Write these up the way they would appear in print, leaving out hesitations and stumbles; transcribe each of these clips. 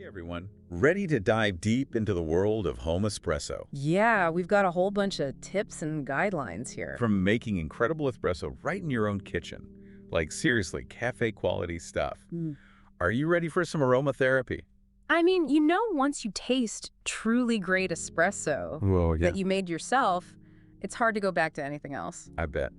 Everyone, ready to dive deep into the world of home espresso. Yeah, we've got a whole bunch of tips and guidelines here. From making incredible espresso right in your own kitchen, like seriously, cafe quality stuff. Mm. Are you ready for some aromatherapy? Once you taste truly great espresso Whoa, yeah. that you made yourself, it's hard to go back to anything else. I bet.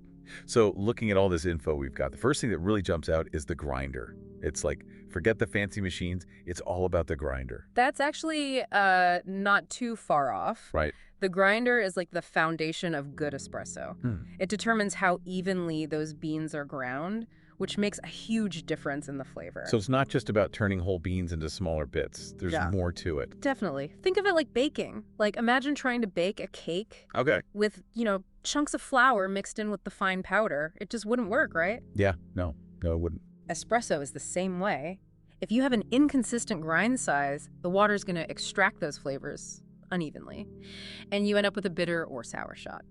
So looking at all this info we've got, the first thing that really jumps out is the grinder. It's like, forget the fancy machines, it's all about the grinder. That's actually not too far off. Right. The grinder is like the foundation of good espresso. Hmm. It determines how evenly those beans are ground, which makes a huge difference in the flavor. So it's not just about turning whole beans into smaller bits. There's Yeah. more to it. Definitely. Think of it like baking. Like imagine trying to bake a cake Okay. with, chunks of flour mixed in with the fine powder. It just wouldn't work, right? Yeah, no, it wouldn't. Espresso is the same way. If you have an inconsistent grind size, the water's going to extract those flavors unevenly, and you end up with a bitter or sour shot.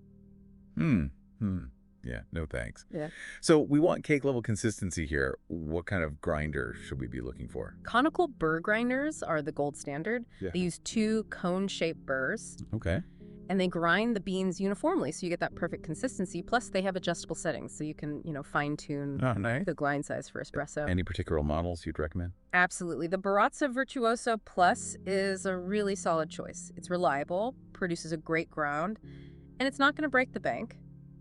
Yeah, no thanks. Yeah. So we want cake level consistency here. What kind of grinder should we be looking for? Conical burr grinders are the gold standard. Yeah. They use two cone-shaped burrs, Okay. and they grind the beans uniformly, so you get that perfect consistency. Plus, they have adjustable settings, so you can, fine-tune Oh, nice. the grind size for espresso. Any particular models you'd recommend? Absolutely. The Barazza Virtuoso Plus is a really solid choice. It's reliable, produces a great ground, and it's not going to break the bank.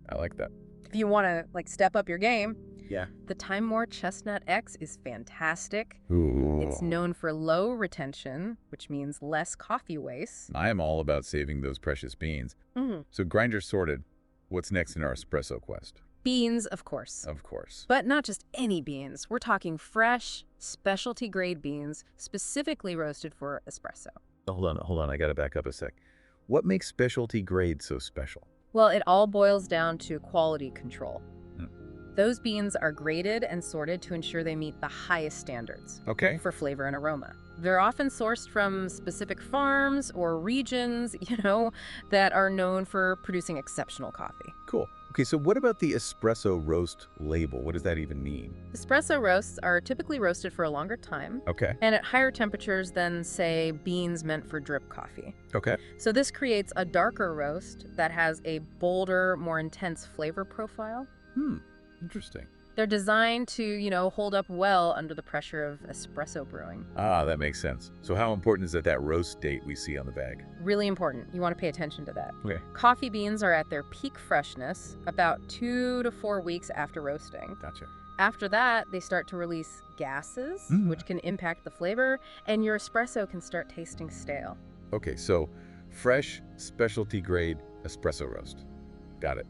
I like that. If you want to step up your game, Yeah. the Time More Chestnut X is fantastic. Ooh. It's known for low retention, which means less coffee waste. I am all about saving those precious beans. So grinder sorted. What's next in our espresso quest? Beans, of course. Of course. But not just any beans. We're talking fresh, specialty grade beans, specifically roasted for espresso. Hold on. I got to back up a sec. What makes specialty grade so special? Well, it all boils down to quality control. Hmm. Those beans are graded and sorted to ensure they meet the highest standards Okay. for flavor and aroma. They're often sourced from specific farms or regions, that are known for producing exceptional coffee. Cool. Okay, so what about the espresso roast label? What does that even mean? Espresso roasts are typically roasted for a longer time Okay. and at higher temperatures than, say, beans meant for drip coffee. Okay. So this creates a darker roast that has a bolder, more intense flavor profile. Interesting. They're designed to, hold up well under the pressure of espresso brewing. Ah, that makes sense. So how important is that roast date we see on the bag? Really important. You want to pay attention to that. Okay. Coffee beans are at their peak freshness about 2 to 4 weeks after roasting. Gotcha. After that, they start to release gases, which can impact the flavor, and your espresso can start tasting stale. Okay, so fresh, specialty grade espresso roast. Got it.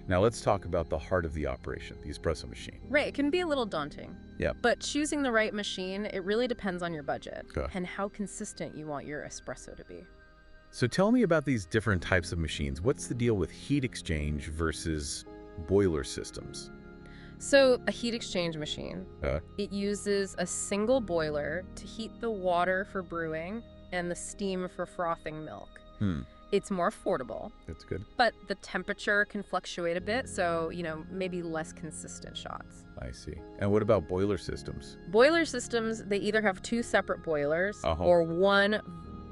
Now let's talk about the heart of the operation, the espresso machine. Right, it can be a little daunting. Yep. But choosing the right machine, it really depends on your budget Okay. and how consistent you want your espresso to be. So tell me about these different types of machines. What's the deal with heat exchange versus boiler systems? So a heat exchange machine, Uh, it uses a single boiler to heat the water for brewing and the steam for frothing milk. It's more affordable, That's good. but the temperature can fluctuate a bit, so, maybe less consistent shots. I see. And what about boiler systems? Boiler systems, they either have two separate boilers Uh-huh. or one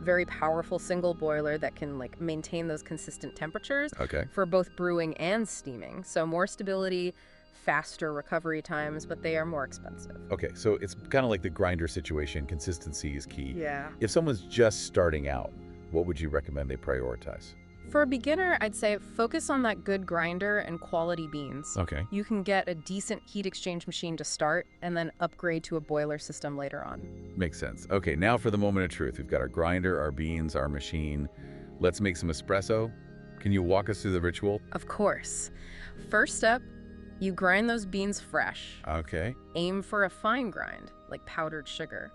very powerful single boiler that can maintain those consistent temperatures Okay. for both brewing and steaming. So more stability, faster recovery times, but they are more expensive. Okay, so it's kind of like the grinder situation. Consistency is key. Yeah. If someone's just starting out, what would you recommend they prioritize? For a beginner, I'd say focus on that good grinder and quality beans. Okay. You can get a decent heat exchange machine to start and then upgrade to a boiler system later on. Makes sense. Okay, now for the moment of truth. We've got our grinder, our beans, our machine. Let's make some espresso. Can you walk us through the ritual? Of course. First up, you grind those beans fresh. Okay. Aim for a fine grind, like powdered sugar.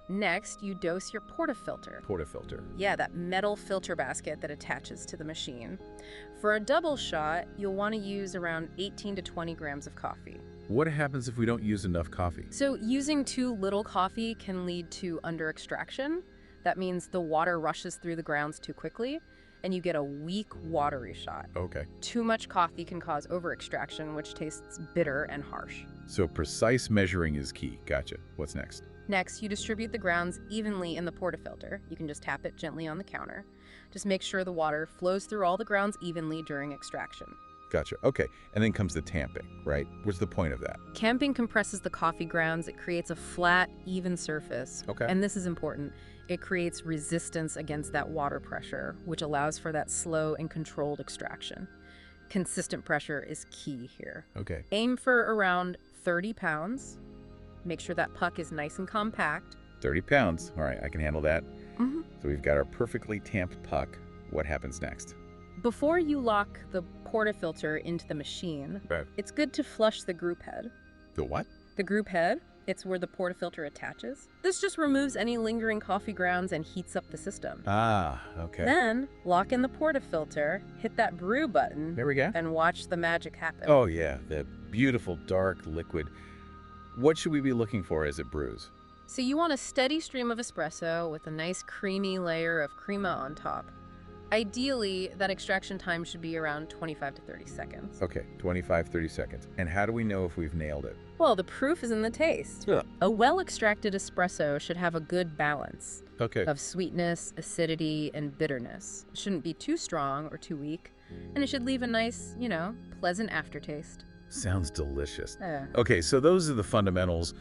Next, you dose your portafilter. Portafilter. Yeah, that metal filter basket that attaches to the machine. For a double shot, you'll want to use around 18 to 20 grams of coffee. What happens if we don't use enough coffee? So using too little coffee can lead to under-extraction. That means the water rushes through the grounds too quickly, and you get a weak, watery shot. Okay. Too much coffee can cause over-extraction, which tastes bitter and harsh. So precise measuring is key. Gotcha. What's next? Next, you distribute the grounds evenly in the portafilter. You can just tap it gently on the counter. Just make sure the water flows through all the grounds evenly during extraction. Gotcha. Okay. And then comes the tamping, right? What's the point of that? Camping compresses the coffee grounds. It creates a flat, even surface. Okay. And this is important. It creates resistance against that water pressure, which allows for that slow and controlled extraction. Consistent pressure is key here. Okay. Aim for around 30 pounds. Make sure that puck is nice and compact. 30 pounds. All right, I can handle that. Mm-hmm. So we've got our perfectly tamped puck. What happens next? Before you lock the portafilter into the machine, Right. it's good to flush the group head. The what? The group head, it's where the portafilter attaches. This just removes any lingering coffee grounds and heats up the system. Ah, okay. Then, lock in the portafilter, hit that brew button, There we go. and watch the magic happen. Oh, yeah, the beautiful dark liquid. What should we be looking for as it brews? So you want a steady stream of espresso with a nice creamy layer of crema on top. Ideally, that extraction time should be around 25 to 30 seconds. Okay, 25, 30 seconds. And how do we know if we've nailed it? Well, the proof is in the taste. Yeah. A well-extracted espresso should have a good balance Okay. of sweetness, acidity, and bitterness. It shouldn't be too strong or too weak, and it should leave a nice, pleasant aftertaste. Sounds delicious. Yeah. Okay, so those are the fundamentals,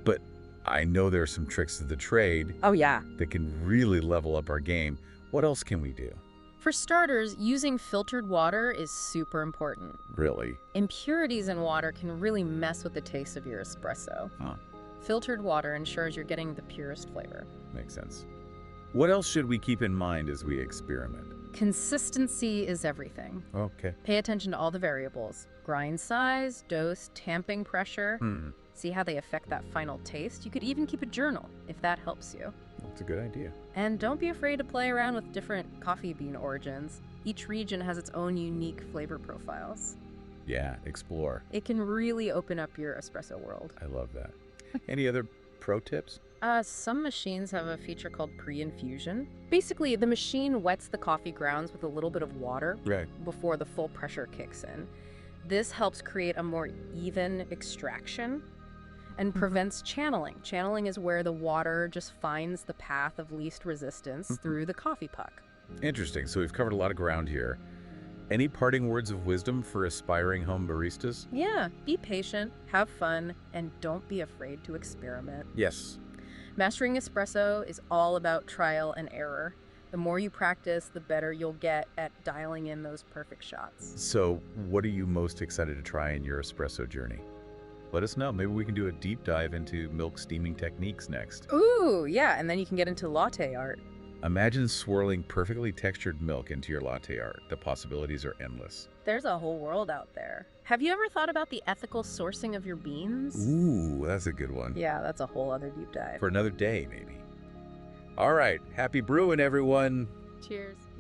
but I know there are some tricks of the trade Oh, yeah. that can really level up our game. What else can we do? For starters, using filtered water is super important. Really? Impurities in water can really mess with the taste of your espresso. Huh. Filtered water ensures you're getting the purest flavor. Makes sense. What else should we keep in mind as we experiment? Consistency is everything. Okay. Pay attention to all the variables. Grind size, dose, tamping pressure. See how they affect that final taste. You could even keep a journal if that helps you. That's a good idea. And don't be afraid to play around with different coffee bean origins. Each region has its own unique flavor profiles. Yeah, explore. It can really open up your espresso world. I love that. Any other pro tips? Some machines have a feature called pre-infusion. Basically, the machine wets the coffee grounds with a little bit of water Right. before the full pressure kicks in. This helps create a more even extraction and prevents channeling. Channeling is where the water just finds the path of least resistance through the coffee puck. Interesting. So we've covered a lot of ground here. Any parting words of wisdom for aspiring home baristas? Yeah, be patient, have fun, and don't be afraid to experiment. Yes. Mastering espresso is all about trial and error. The more you practice, the better you'll get at dialing in those perfect shots. So what are you most excited to try in your espresso journey? Let us know. Maybe we can do a deep dive into milk steaming techniques next. Ooh, yeah, and then you can get into latte art. Imagine swirling perfectly textured milk into your latte art. The possibilities are endless. There's a whole world out there. Have you ever thought about the ethical sourcing of your beans? Ooh, that's a good one. Yeah, that's a whole other deep dive. For another day, maybe. All right. Happy brewing, everyone. Cheers.